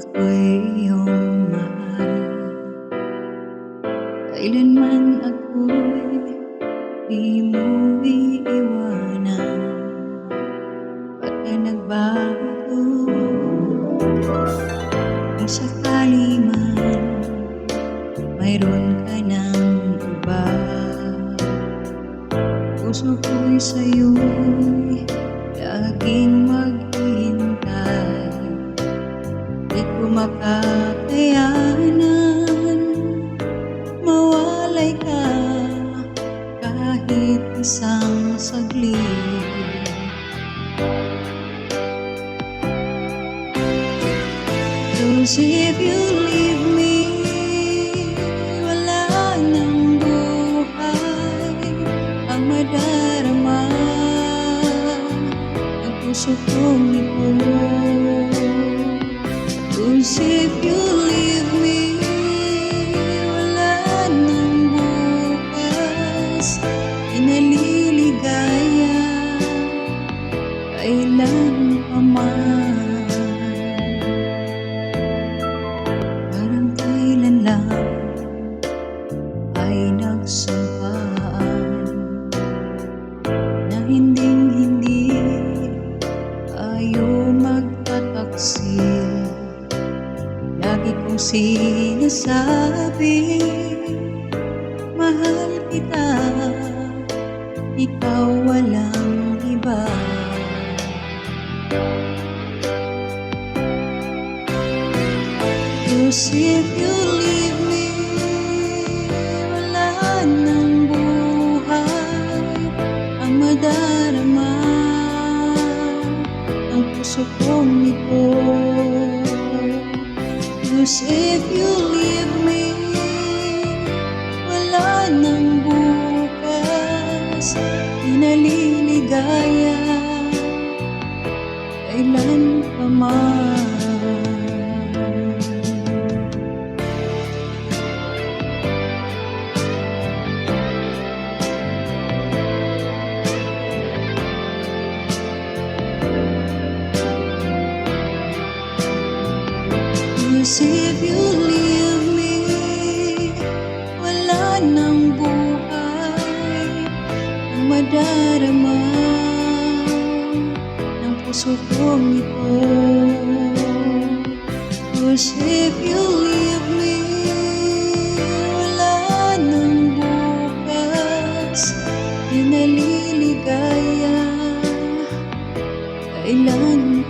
Ako'y iyong mahal, kailanman ako'y di mo iiwanan. Ba't ka nagbago? Kung sakali man mayroon ka ng iba, puso ko'y sa'yo'y laging maghihintay. Di ko makakayanan mawalay ka kahit isang saglit. 'Cause if you leave me, wala nang buhay ang madarama ng puso kong ito. 'Cause if you leave me, wala nang bukas inaliligaya kailan pa man. Parang kailan lang ay nagsampaan na hinding-hindi tayo magtataksil. Lagi kong sinasabi, mahal kita, ikaw walang iba. 'Cause if you leave me, wala nang buhay ang madarama ng puso kong ito. 'Cause if you leave me, wala nang bukas inaliligaya kailan pa man. Cause if you leave me, wala nang buhay ang madarama ng puso kong ito. Cause if you leave me, wala nang bukas inaliligaya kailan